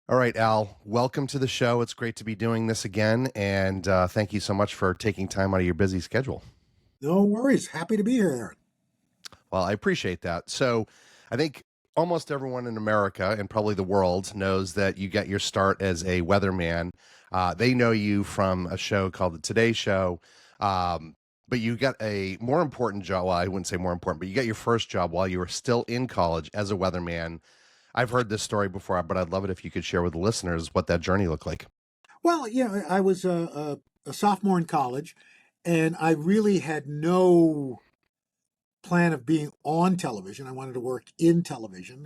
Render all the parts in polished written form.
All right, Al, welcome to the show. It's great to be doing this again. And thank you so much for taking time out of your busy schedule. No worries. Happy to be here, Aaron. Well, I appreciate that. So I think almost everyone in America and probably the world knows that you got your start as a weatherman. They know you from a show called The Today Show. Um, but you got a more important job. Well, I wouldn't say more important, but you got your first job while you were still in college as a weatherman. I've heard this story before, but I'd love it if you could share with the listeners what that journey looked like. Well, I was a sophomore in college, and I really had no plan of being on television. I wanted to work in television,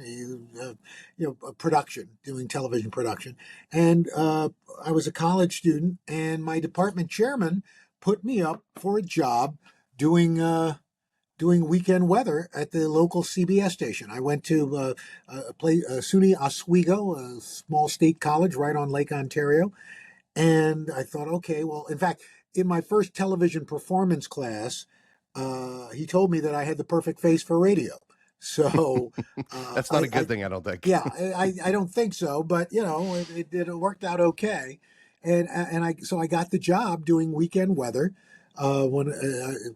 production, doing television production. And I was a college student, and my department chairman put me up for a job doing doing weekend weather at the local CBS station. I went to SUNY Oswego, a small state college right on Lake Ontario. And I thought, okay, well, in fact, in my first television performance class, he told me that I had the perfect face for radio. So That's not a good thing, I don't think. yeah, I don't think so, but it worked out okay, and I got the job doing weekend weather. When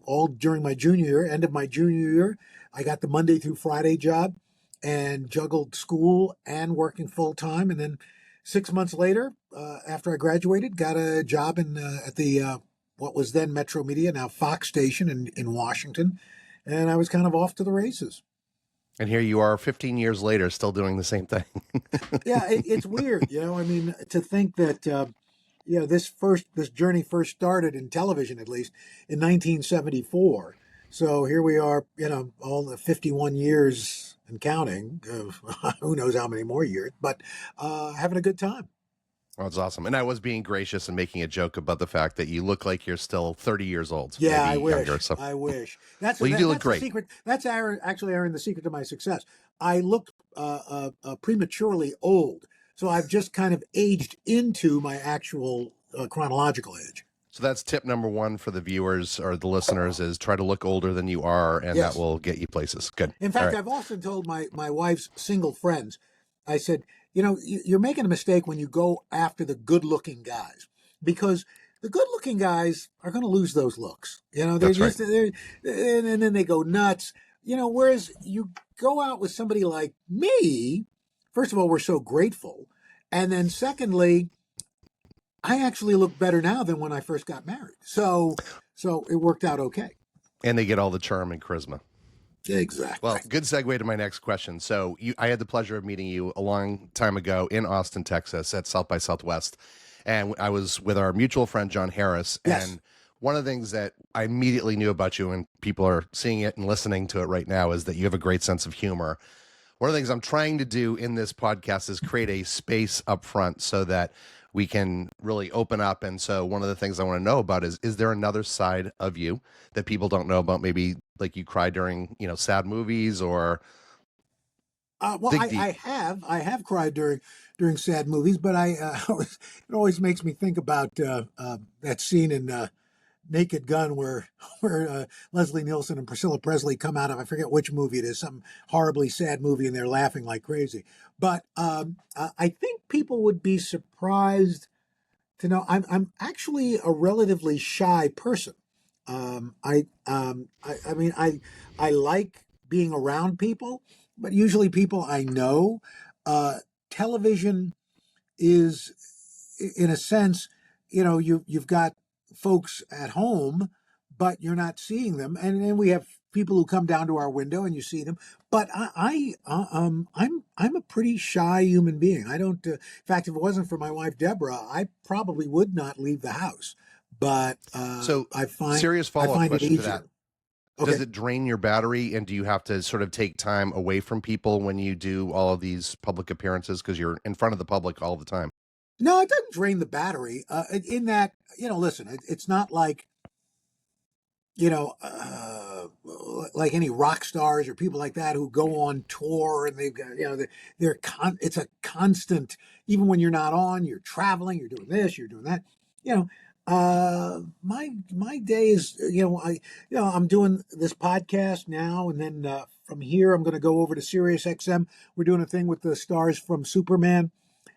all during my junior year, end of my junior year, I got the Monday through Friday job, and juggled school and working full time. And then 6 months later, after I graduated, got a job in at the what was then Metro Media, now Fox station in Washington, and I was kind of off to the races. And here you are 15 years later, still doing the same thing. Yeah, it's weird, I mean, to think that this journey first started in television, at least in 1974. So here we are, all the 51 years and counting. Who knows how many more years? But having a good time. Oh, that's awesome. And I was being gracious and making a joke about the fact that you look like you're still 30 years old. Yeah, maybe I wish. younger. So. I wish. Well, you do look great. The secret. That's Aaron, the secret to my success. I looked prematurely old, so I've just kind of aged into my actual chronological age. So that's tip number one for the viewers or the listeners is try to look older than you are, and Yes. that will get you places. Good. In fact, All right. I've often told my wife's single friends, I said, you're making a mistake when you go after the good-looking guys, because the good-looking guys are going to lose those looks. They're That's just, right. and then they go nuts. Whereas you go out with somebody like me, first of all, we're so grateful. And then secondly, I actually look better now than when I first got married. So it worked out okay. And they get all the charm and charisma. Exactly. Well, good segue to my next question. So I had the pleasure of meeting you a long time ago in Austin, Texas at South by Southwest. And I was with our mutual friend, John Harris. Yes. And one of the things that I immediately knew about you, and people are seeing it and listening to it right now, is that you have a great sense of humor. One of the things I'm trying to do in this podcast is create a space up front so that we can really open up. And so one of the things I want to know about is there another side of you that people don't know about? Maybe like you cry during, sad movies or. Well, I have cried during sad movies, but it always makes me think about that scene in Naked Gun where Leslie Nielsen and Priscilla Presley come out of, I forget which movie it is, some horribly sad movie, and they're laughing like crazy. But I think people would be surprised to know I'm actually a relatively shy person. I mean, I like being around people, but usually people I know. Television is, in a sense, you've got folks at home, but you're not seeing them, and then we have people who come down to our window and you see them. But I'm a pretty shy human being. I don't. In fact, if it wasn't for my wife Deborah, I probably would not leave the house. But So serious I follow-up find it question to easier. that. Okay. Does it drain your battery, and do you have to sort of take time away from people when you do all of these public appearances because you're in front of the public all the time? No, it doesn't drain the battery. In that, listen, it's not like, you know, uh, like any rock stars or people like that who go on tour and they've got, it's a constant, even when you're not on, you're traveling, you're doing this, you're doing that, you know. My day is, I'm doing this podcast now, and then from here I'm going to go over to Sirius XM. We're doing a thing with the stars from Superman,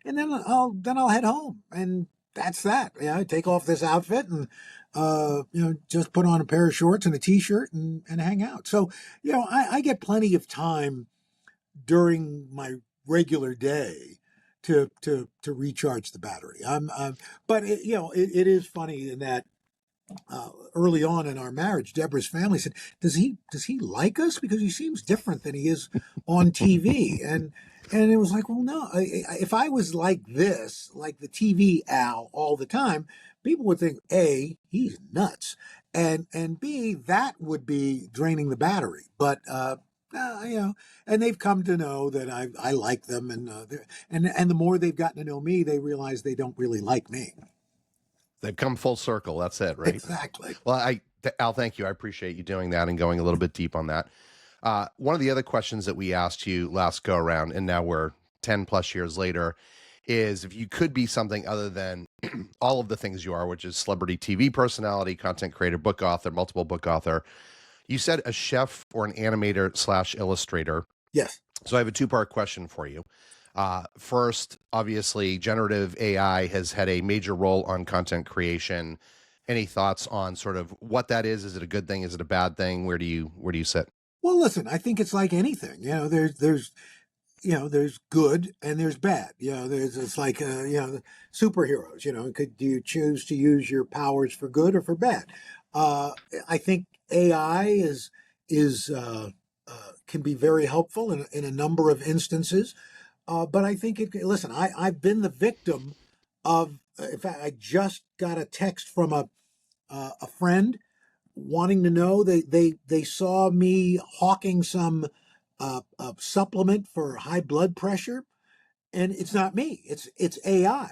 and then I'll head home, and that's that. I take off this outfit and just put on a pair of shorts and a t-shirt and hang out. So I get plenty of time during my regular day to recharge the battery. But it is funny in that early on in our marriage, Deborah's family said, "Does he like us? Because he seems different than he is on TV." And it was like, well, no. If I was like this, like the TV Al all the time, people would think A, he's nuts, and B, that would be draining the battery. But and they've come to know that I like them, and the more they've gotten to know me, they realize they don't really like me. They've come full circle. That's it, right? Exactly. Well, Al, thank you. I appreciate you doing that and going a little bit deep on that. One of the other questions that we asked you last go around, and now we're 10 plus years later, is if you could be something other than all of the things you are, which is celebrity TV personality, content creator, book author, multiple book author. You said a chef or an animator slash illustrator. Yes. So I have a two-part question for you. First, obviously, generative AI has had a major role on content creation. Any thoughts on sort of what that is? Is it a good thing? Is it a bad thing? Where do you sit? Well, listen, I think it's like anything. There's good and there's bad. It's like superheroes. Do you choose to use your powers for good or for bad? I think AI is can be very helpful in a number of instances. But I think listen, I've been the victim of. In fact, I just got a text from a friend wanting to know they saw me hawking some supplement for high blood pressure, and it's not me. It's AI,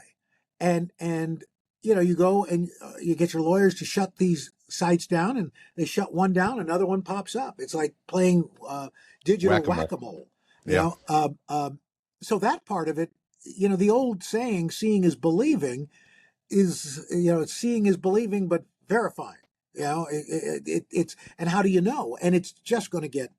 and you go and you get your lawyers to shut these sites down, and they shut one down, another one pops up. It's like playing digital Whack-a-mole. whack-a-mole. You Yeah. know, so that part of it, the old saying, "Seeing is believing," is it's seeing is believing, but verifying. It's and how do you know? And it's just going to get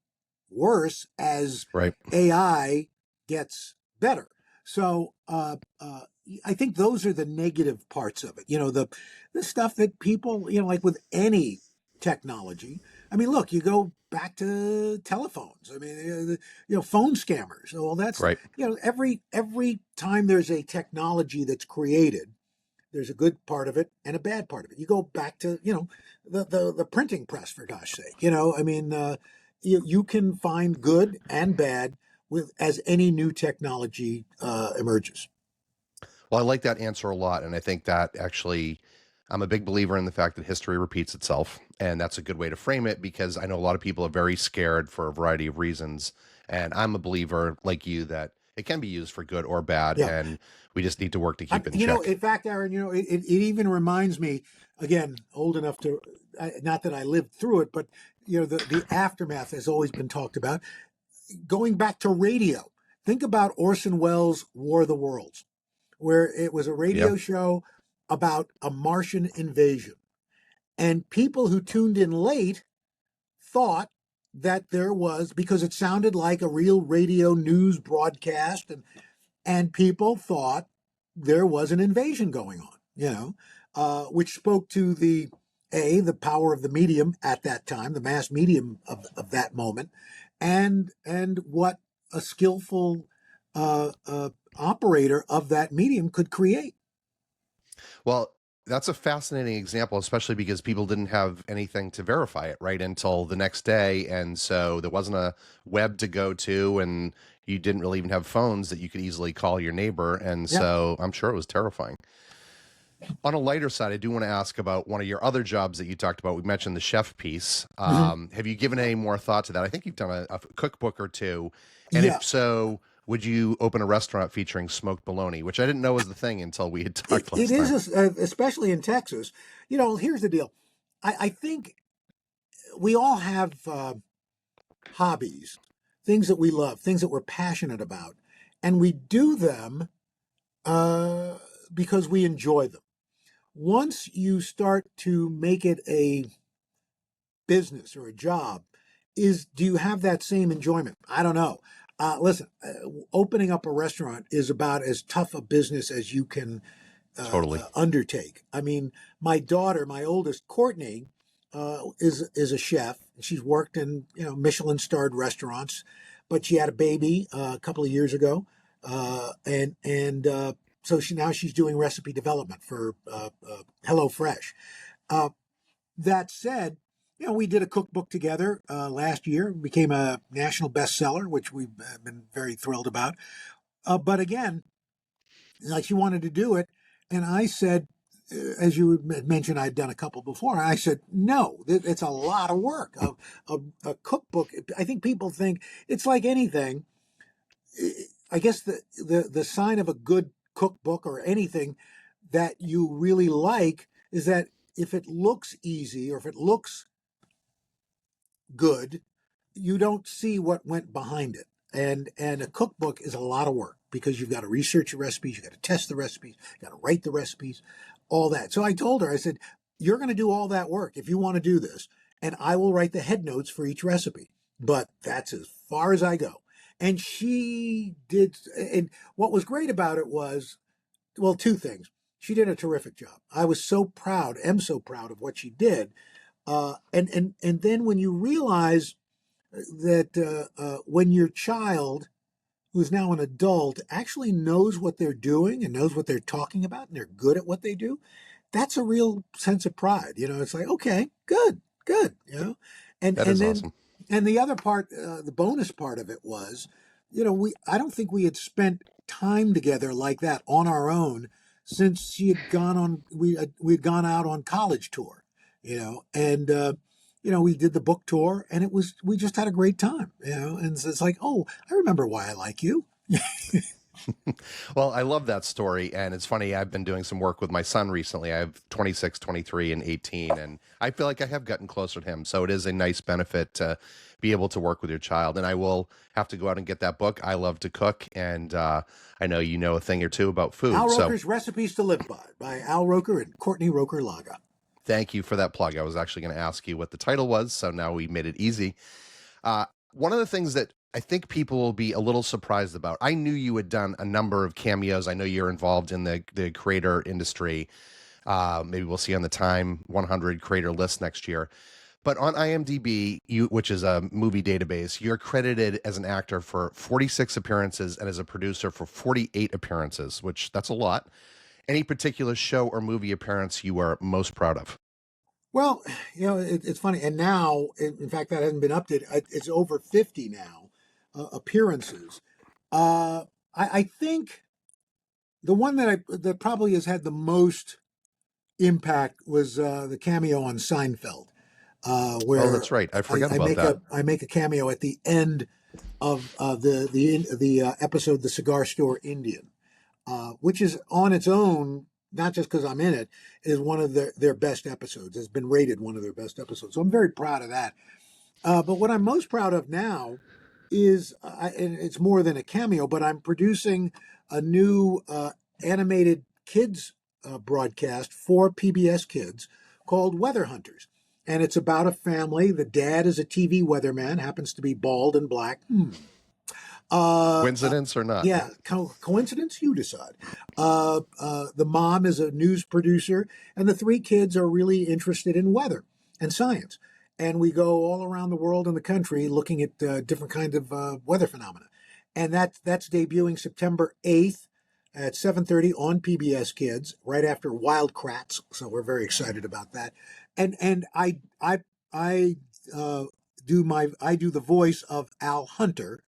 worse as Right. AI gets better. So I think those are the negative parts of it. The stuff that people, like with any technology. I mean, look, you go back to telephones. I mean, phone scammers. Well, that's Right. every time there's a technology that's created, there's a good part of it and a bad part of it. You go back to the printing press, for gosh sake. I mean, you can find good and bad with as any new technology emerges. Well, I like that answer a lot. And I think that actually, I'm a big believer in the fact that history repeats itself. And that's a good way to frame it because I know a lot of people are very scared for a variety of reasons. And I'm a believer, like you, that it can be used for good or bad. Yeah. And we just need to work to keep it in check. In fact, Aaron, it even reminds me, again, old enough to, not that I lived through it, but the aftermath has always been talked about. Going back to radio, think about Orson Welles' War of the Worlds, where it was a radio show about a Martian invasion. And people who tuned in late thought that there was, because it sounded like a real radio news broadcast, and people thought there was an invasion going on, which spoke to the power of the medium at that time, the mass medium of that moment, and what a skillful operator of that medium could create. Well, that's a fascinating example, especially because people didn't have anything to verify it, right, until the next day. And so there wasn't a web to go to, and you didn't really even have phones that you could easily call your neighbor. And so I'm sure it was terrifying. On a lighter side, I do want to ask about one of your other jobs that you talked about. We mentioned the chef piece. Have you given any more thought to that? I think you've done a cookbook or two. And if so, would you open a restaurant featuring smoked bologna, which I didn't know was the thing until we had talked last time. It is, especially in Texas. Here's the deal. I think we all have hobbies, things that we love, things that we're passionate about, and we do them because we enjoy them. Once you start to make it a business or a job, do you have that same enjoyment? I don't know. Listen, opening up a restaurant is about as tough a business as you can Totally. undertake. I mean, my daughter, my oldest, Courtney, is a chef. She's worked in Michelin starred restaurants, but she had a baby a couple of years ago, and so she's doing recipe development for HelloFresh. Uh, that said, we did a cookbook together last year. It became a national bestseller, which we've been very thrilled about. But again, like she wanted to do it, and I said, as you mentioned, I'd done a couple before. And I said, no, it's a lot of work. A cookbook. I think people think it's like anything. I guess the sign of a good cookbook or anything that you really like is that if it looks easy or if it looks good, you don't see what went behind it. And a cookbook is a lot of work because you've got to research the recipes, you've got to test the recipes, you've got to write the recipes, all that. So I told her, I said, you're going to do all that work if you want to do this, and I will write the head notes for each recipe. But that's as far as I go. And she did. And what was great about it was, well, two things. She did a terrific job. I was so proud, am so proud of what she did. And then when you realize that when your child, who's now an adult, actually knows what they're doing and knows what they're talking about and they're good at what they do, that's a real sense of pride. It's like, okay, good, good. And That and is then awesome. and the other part, the bonus part of it was, we I don't think we had spent time together like that on our own since she had gone on we had gone out on college tour, and we did the book tour, and we just had a great time, and it's like, oh, I remember why I like you. Well, I love that story. And it's funny, I've been doing some work with my son recently. I have 26, 23, and 18. And I feel like I have gotten closer to him. So it is a nice benefit to be able to work with your child. And I will have to go out and get that book. I love to cook. And I know you know a thing or two about Al food. So Roker's Recipes to Live by Al Roker and Courtney Roker Laga. thank you for that plug. I was actually going to ask you what the title was. So now we made it easy. One of the things that I think people will be a little surprised about, I knew you had done a number of cameos. I know you're involved in the creator industry. Maybe we'll see on the Time 100 creator list next year. But on IMDb, which is a movie database, you're credited as an actor for 46 appearances and as a producer for 48 appearances, which that's a lot. Any particular show or movie appearance you are most proud of? Well, it's funny. And now, in fact, that hasn't been updated. It's over 50 now appearances. I think the one that probably has had the most impact was the cameo on Seinfeld, Oh, where that's right. I forgot I about make that. I make a cameo at the end of the episode, "The Cigar Store Indian," which is on its own, not just because I'm in it, is one of their best episodes. It's been rated one of their best episodes. So I'm very proud of that. But what I'm most proud of now is, and it's more than a cameo, but I'm producing a new animated kids broadcast for PBS Kids called Weather Hunters. And it's about a family. The dad is a TV weatherman, happens to be bald and black. Uh, uh, Coincidence or not? yeah, coincidence? You decide. The mom is a news producer, and the three kids are really interested in weather and science. And we go all around the world and the country looking at different kinds of weather phenomena. And that's debuting September 8th at 7:30 on PBS Kids, right after Wildcrats. So we're very excited about that. And I uh, I do the voice of Al Hunter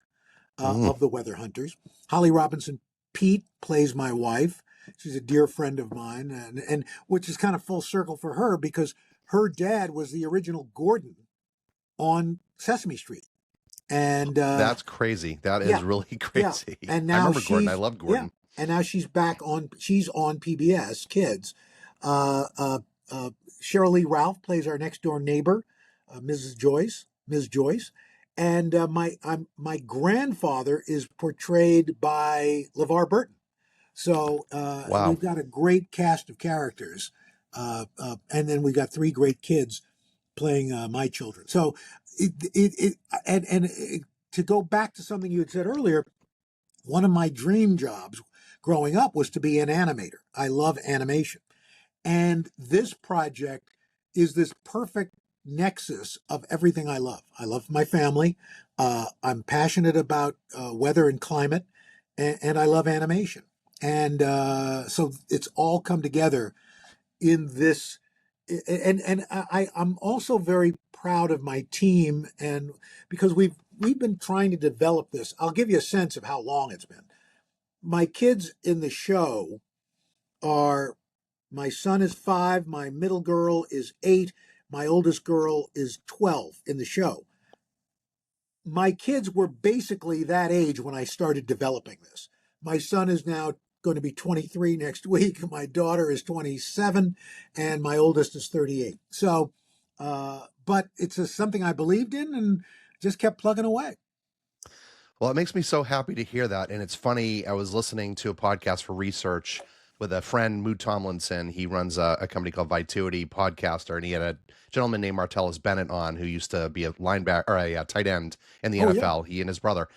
Mm, of the Weather Hunters. Holly Robinson Pete plays my wife. She's a dear friend of mine, and which is kind of full circle for her because her dad was the original Gordon on Sesame Street, and that's crazy. That is yeah, really yeah, crazy. and I now remember Gordon. I she's loved yeah, Gordon. and now she's on PBS Kids. Uh, uh, Cheryl Lee Ralph plays our next door neighbor, Ms. Joyce, and my grandfather is portrayed by LeVar Burton. So Wow. we've got a great cast of characters, and then we've got three great kids playing my children. So it and to go back to something you had said earlier, one of my dream jobs growing up was to be an animator. I love animation. And this project is this perfect nexus of everything I love. I love my family. I'm passionate about weather and climate, and I love animation. And so it's all come together in this. I'm also very proud of my team, and because we've been trying to develop this. I'll give you a sense of how long it's been. My kids in the show are, my son is 5, my middle girl is 8, my oldest girl is 12 in the show. My kids were basically that age when I started developing this. My son is now going to be 23 next week. My daughter is 27, and my oldest is 38. So, but it's something I believed in and just kept plugging away. Well, it makes me so happy to hear that. And it's funny, I was listening to a podcast for research with a friend, Mood Tomlinson. He runs a company called Vituity Podcaster, and he had a gentleman named Martellus Bennett on who used to be a linebacker or a tight end in the Oh yeah. NFL, he and his brother.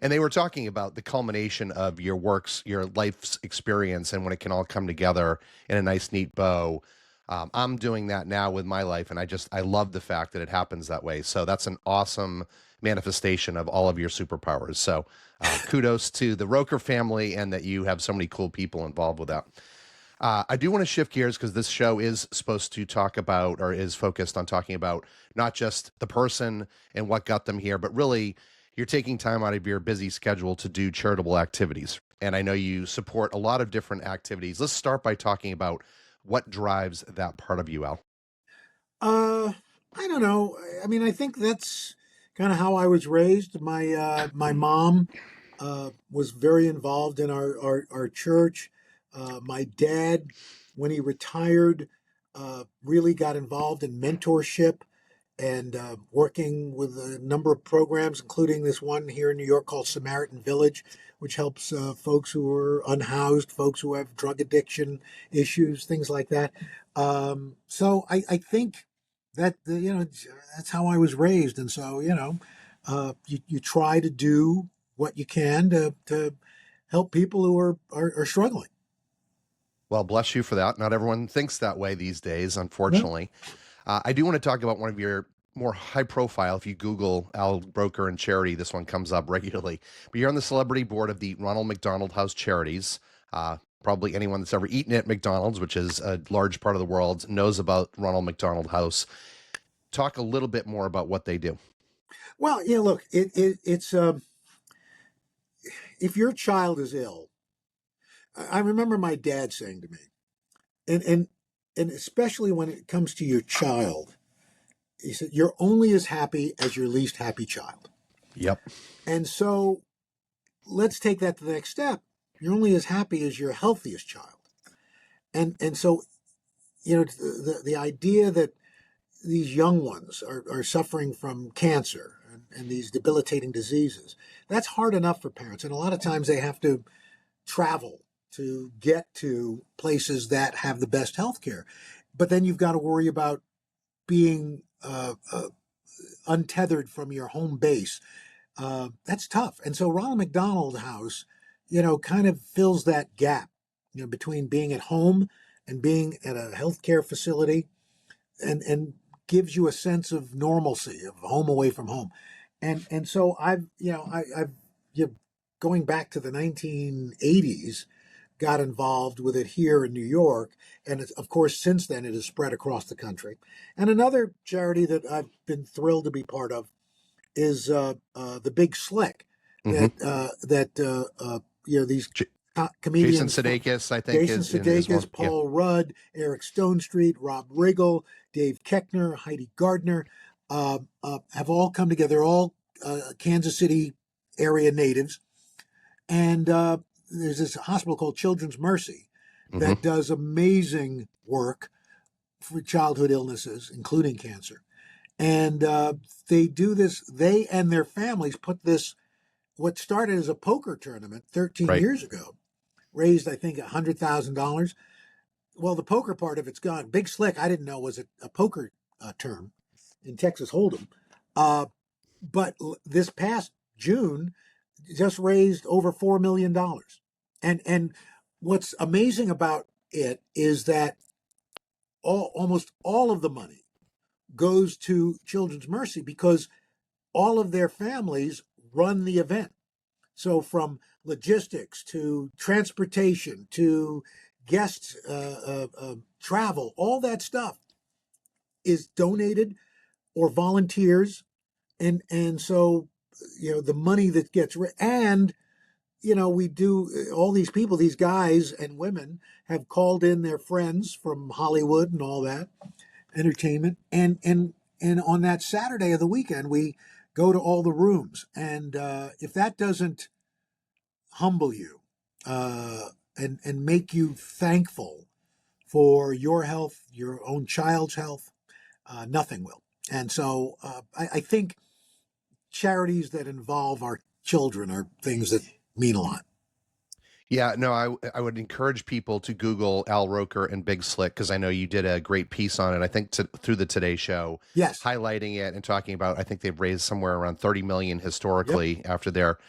And they were talking about the culmination of your works, your life's experience, and when it can all come together in a nice, neat bow. I'm doing that now with my life, and I love the fact that it happens that way. So that's an awesome manifestation of all of your superpowers. So kudos to the Roker family and that you have so many cool people involved with that. I do want to shift gears because this show is supposed to talk about or is focused on talking about not just the person and what got them here, but really you're taking time out of your busy schedule to do charitable activities. And I know you support a lot of different activities. Let's start by talking about what drives that part of you, Al. Uh, I don't know. I mean, I think that's kind of how I was raised. My mom was very involved in our church. My dad, when he retired, really got involved in mentorship and working with a number of programs, including this one here in New York called Samaritan Village, which helps folks who are unhoused, folks who have drug addiction issues, things like that. So I think that that's how I was raised, and so you try to do what you can to help people who are struggling. Well, bless you for that. Not everyone thinks that way these days, Yeah. unfortunately. I do want to talk about one of your more high profile. If you Google Al Roker and charity, this one comes up regularly. But you're on the celebrity board of the Ronald McDonald House Charities. Probably anyone that's ever eaten at McDonald's, which is a large part of the world, knows about Ronald McDonald House. Talk a little bit more about what they do. Well, look, it's if your child is ill, I remember my dad saying to me, and especially when it comes to your child, he said, "You're only as happy as your least happy child." Yep. And so let's take that to the next step. You're only as happy as your healthiest child. And so the idea that these young ones are suffering from cancer and these debilitating diseases, that's hard enough for parents. And a lot of times they have to travel to get to places that have the best health care. But then you've got to worry about being untethered from your home base. That's tough. And so Ronald McDonald House, kind of fills that gap, between being at home and being at a healthcare facility, and gives you a sense of normalcy of home away from home. And so I've going back to the 1980s, got involved with it here in New York, and of course since then it has spread across the country. And another charity that I've been thrilled to be part of is the Big Slick, Mm-hmm. these J- Jason comedians, Sudeikis, I think, Jason is one. Sudeikis, Yeah. Paul Rudd, Eric Stonestreet, Rob Riggle, Dave Keckner, Heidi Gardner, have all come together, all Kansas City area natives. And there's this hospital called Children's Mercy Mm-hmm. that does amazing work for childhood illnesses, including cancer. And they do this, they and their families put this, what started as a poker tournament 13 Right. years ago, raised, I think, $100,000. Well, the poker part of it's gone. Big Slick, I didn't know was a poker term in Texas Hold'em. But this past June just raised over $4 million. And what's amazing about it is that almost all of the money goes to Children's Mercy because all of their families run the event. So from logistics to transportation to guests, travel, all that stuff is donated or volunteers, and so the money that gets and we do all these people, these guys and women have called in their friends from Hollywood and all that entertainment, and on that Saturday of the weekend we go to all the rooms, and if that doesn't humble you and make you thankful for your health, your own child's health, nothing will. And so I think charities that involve our children are things that mean a lot. Yeah, no, I would encourage people to Google Al Roker and Big Slick because I know you did a great piece on it. I think through the Today Show, Yes. highlighting it and talking about. I think they've raised somewhere around 30 million Yep. historically after their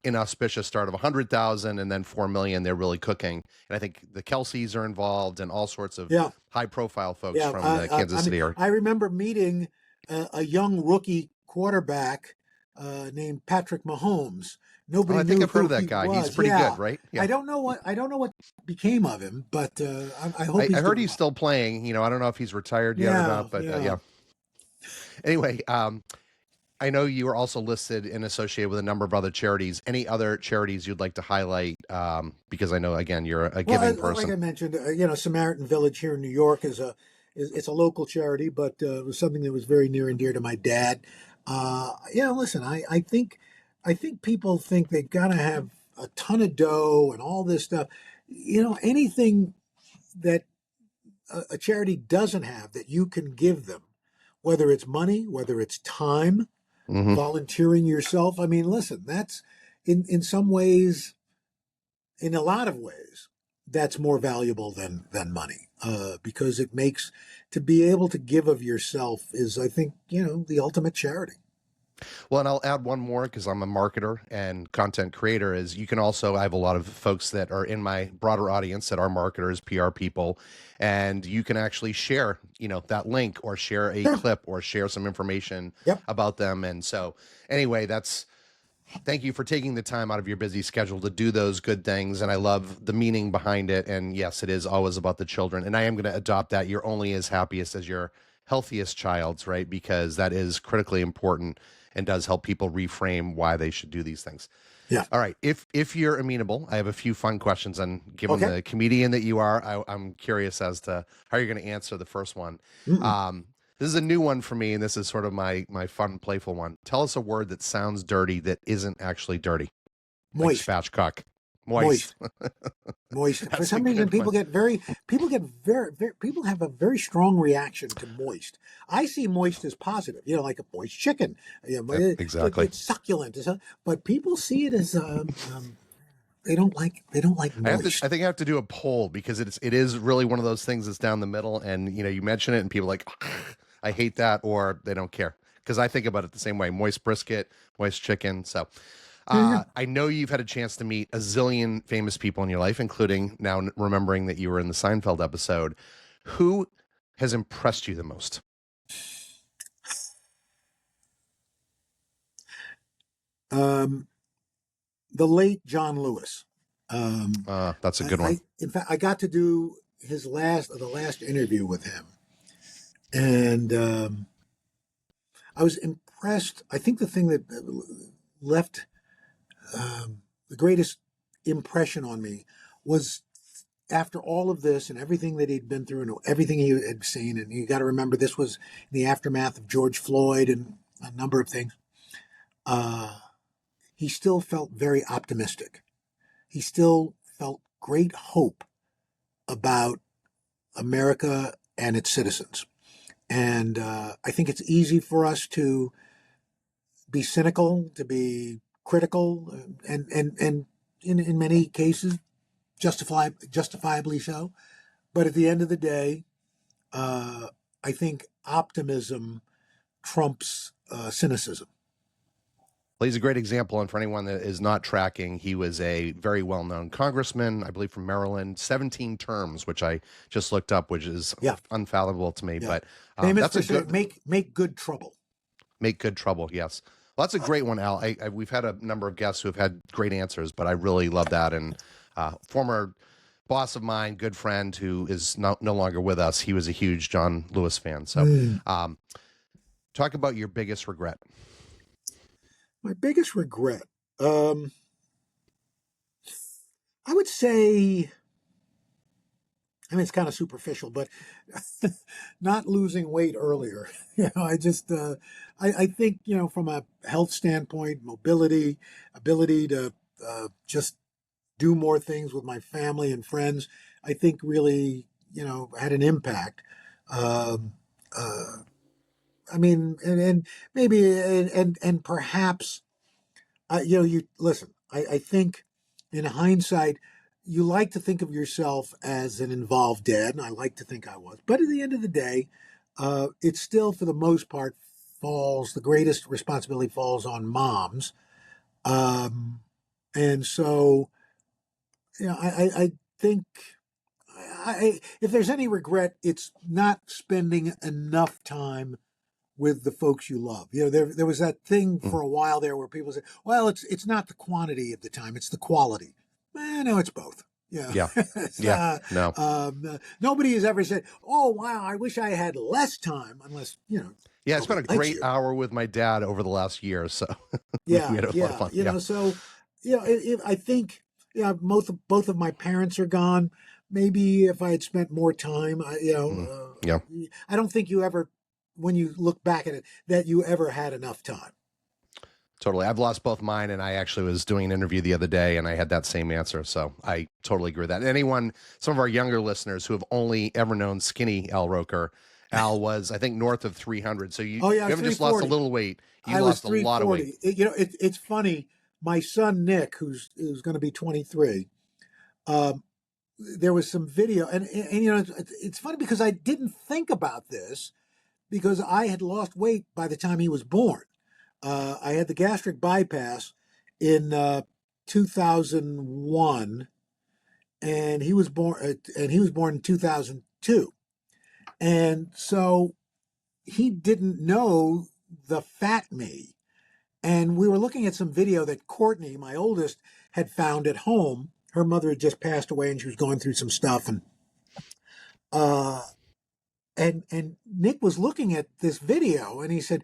inauspicious start of 100,000 and then 4 million. They're really cooking, and I think the Kelseys are involved and all sorts of Yeah. high-profile folks Yeah. from the Kansas City area. I remember meeting a young rookie quarterback named Patrick Mahomes. Nobody I knew think I've heard who of that he guy. was. He's pretty Yeah. good, right? Yeah. I don't know what became of him, but I hope I he's heard doing he's well. still playing. I don't know if he's retired yet or Yeah. not, but yeah. Anyway, I know you are also listed and associated with a number of other charities. Any other charities you'd like to highlight? Because I know, again, you're a giving Well, like person. I mentioned, Samaritan Village here in New York it's a local charity, but it was something that was very near and dear to my dad. Listen, I think people think they gotta have a ton of dough and all this stuff. Anything that a charity doesn't have that you can give them, whether it's money, whether it's time, Hmm. volunteering yourself. I mean, listen, that's in some ways, in a lot of ways, that's more valuable than money, because it makes to be able to give of yourself is, I think, the ultimate charity. Well, and I'll add one more because I'm a marketer and content creator. Is you can also I have a lot of folks that are in my broader audience that are marketers, PR people, and you can actually share, that link or share a Sure. clip or share some information Yep. about them. And so, anyway, that's thank you for taking the time out of your busy schedule to do those good things. And I love the meaning behind it. And yes, it is always about the children. And I am going to adopt that. You're only as happiest as your healthiest child's, right? Because that is critically important and does help people reframe why they should do these things. Yeah. All right. If you're amenable, I have a few fun questions. And given Okay. the comedian that you are, I'm curious as to how you're going to answer the first one. Mm-mm. This is a new one for me, and this is sort of my fun, playful one. Tell us a word that sounds dirty that isn't actually dirty, like Moist. spatchcock. Moist. Moist. Moist. For That's a some reason, good one. people have a very strong reaction to moist. I see moist as positive, like a moist chicken. Yep, exactly. It's succulent, but people see it as they don't like moist. I think I have to do a poll because it is really one of those things that's down the middle, and you mention it, and people are like, I hate that, or they don't care because I think about it the same way: moist brisket, moist chicken. So. Yeah. I know you've had a chance to meet a zillion famous people in your life, including now remembering that you were in the Seinfeld episode. Who has impressed you the most? Um, the late John Lewis. That's a good one. In fact, I got to do the last interview with him, and I was impressed. I think the thing that left the greatest impression on me was after all of this and everything that he'd been through and everything he had seen. And you got to remember, this was in the aftermath of George Floyd and a number of things. He still felt very optimistic. He still felt great hope about America and its citizens. And I think it's easy for us to be cynical, to be critical, and in many cases, justifiably so. But at the end of the day, I think optimism trumps cynicism. Well, he's a great example. And for anyone that is not tracking, he was a very well known congressman, I believe from Maryland, 17 terms, which I just looked up, which is Yeah, unfathomable to me. yeah. But Famous that's for a saying, good, make good trouble. make good trouble. Yes. Well, that's a great one, Al. We've had a number of guests who have had great answers, but I really love that. And former boss of mine, good friend who is no longer with us, he was a huge John Lewis fan. So Mm. um, talk about your biggest regret. My biggest regret, um, I would say, I mean, it's kind of superficial, but not losing weight earlier. I just, I think, from a health standpoint, mobility, ability to just do more things with my family and friends, I think really, had an impact. Um, uh, I mean, and maybe, and perhaps, you listen. I think, in hindsight, you like to think of yourself as an involved dad, and I like to think I was. But at the end of the day, it still, for the most part, the greatest responsibility falls on moms. Um, and so, I think, if there's any regret, it's not spending enough time with the folks you love. There was that thing Mm, for a while there where people say, "Well, it's not the quantity of the time; it's the quality." No, it's both. Yeah, yeah. Yeah. No. nobody has ever said, "Oh, wow, I wish I had less time," unless Yeah, I spent nobody a likes great you. hour with my dad over the last year, so we Yeah, had a lot of yeah, fun. Yeah. so I think, both of my parents are gone. Maybe if I had spent more time, Mm, yeah. I don't think you ever, when you look back at it, that you ever had enough time. Totally. I've lost both mine, and I actually was doing an interview the other day, and I had that same answer. So I totally agree with that. And anyone, some of our younger listeners who have only ever known skinny Al Roker, Al was, I think, north of 300. So Oh yeah, I you was haven't just lost a 340. little weight; you I was lost a lot of weight. 340. It's funny. My son Nick, who's going to be 23, um, there was some video, and it's funny because I didn't think about this because I had lost weight by the time he was born. I had the gastric bypass in 2001, and he was born in 2002, and so he didn't know the fat me. And we were looking at some video that Courtney, my oldest, had found at home. Her mother had just passed away, and she was going through some stuff, uh, and Nick was looking at this video, and he said,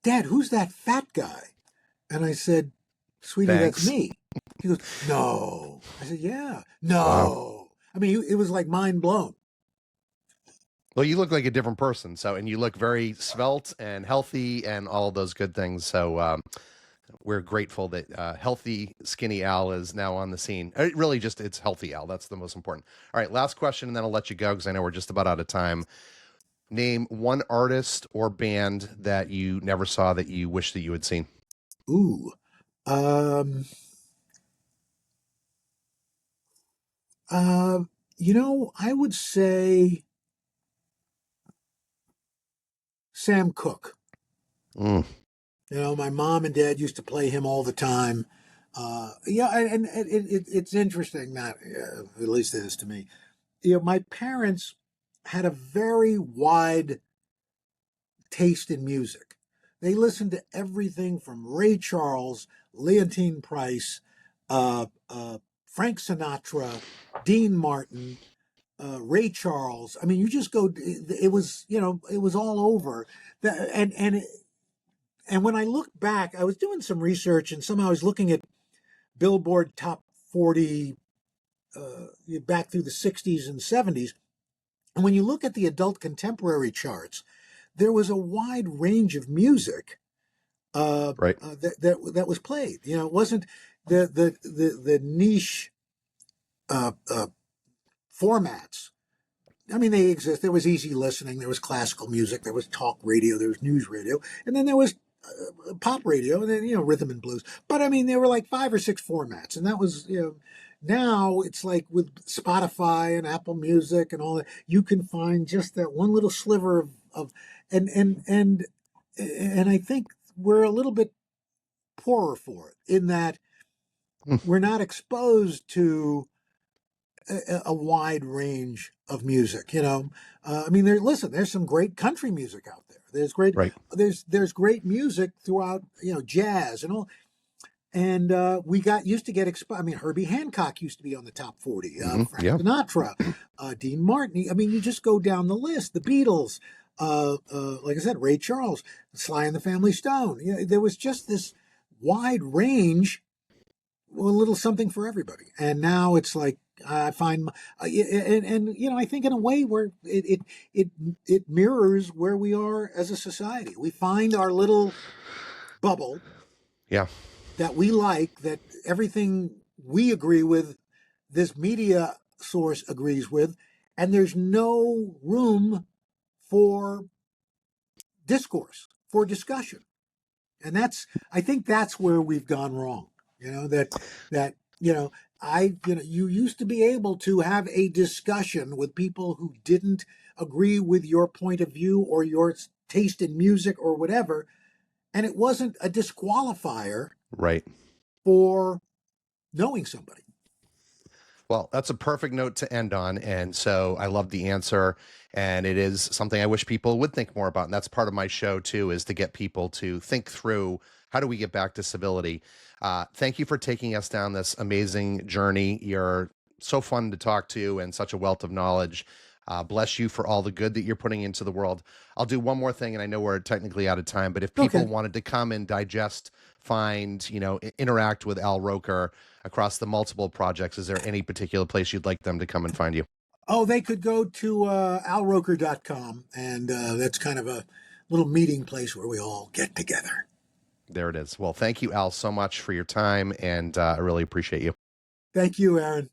"Dad, who's that fat guy?" And I said, "Sweetie, that's Thanks. me." He goes, "No." I said, "Yeah." Wow. "No." I mean, it was like mind blown. Well, you look like a different person. So, and you look very svelte and healthy and all those good things. So, we're grateful that healthy, skinny Al is now on the scene. It really just, it's healthy Al. That's the most important. All right, last question, and then I'll let you go because I know we're just about out of time. Name one artist or band that you never saw that you wish that you had seen. Ooh. Um, uh, I would say Sam Cooke. Mm, My mom and dad used to play him all the time. Yeah, and it's interesting that, at least it is to me. My parents had a very wide taste in music. They listened to everything from Ray Charles, Leontine Price, Frank Sinatra, Dean Martin, Ray Charles. I mean, you just go. It was all over. And when I look back, I was doing some research, and somehow I was looking at Billboard Top 40 back through the 60s and 70s. And when you look at the adult contemporary charts, there was a wide range of music right. that was played. It wasn't the niche uh, formats. I mean, they exist. There was easy listening. There was classical music. There was talk radio. There was news radio, and then there was pop radio, and then rhythm and blues. But I mean, there were like 5 or 6 formats, and that was Now it's like with Spotify and Apple Music and all that, you can find just that one little sliver of and I think we're a little bit poorer for it in that Hmm. we're not exposed to a wide range of music. I mean, listen, there's some great country music out there. Right. There's great music throughout, jazz and all. And we got used to get exposed. I mean, Herbie Hancock used to be on the top 40. Frank Yeah. Sinatra, Dean Martin. I mean, you just go down the list. The Beatles, like I said, Ray Charles, Sly and the Family Stone. There was just this wide range, a little something for everybody. And now it's like I find, and I think in a way where it mirrors where we are as a society. We find our little bubble Yeah. that we like, that everything we agree with, this media source agrees with, and there's no room for discourse, for discussion. And I think that's where we've gone wrong. That you used to be able to have a discussion with people who didn't agree with your point of view or your taste in music or whatever, and it wasn't a disqualifier Right. for knowing somebody. Well, that's a perfect note to end on. And so I love the answer. And it is something I wish people would think more about. And that's part of my show, too, is to get people to think through how do we get back to civility. Thank you for taking us down this amazing journey. You're so fun to talk to and such a wealth of knowledge. Bless you for all the good that you're putting into the world. I'll do one more thing, and I know we're technically out of time, but if people Okay. wanted to come and digest, find, interact with Al Roker across the multiple projects, is there any particular place you'd like them to come and find you? Oh, they could go to alroker.com, and that's kind of a little meeting place where we all get together. There it is. Well, thank you, Al, so much for your time, and I really appreciate you. Thank you, Aaron.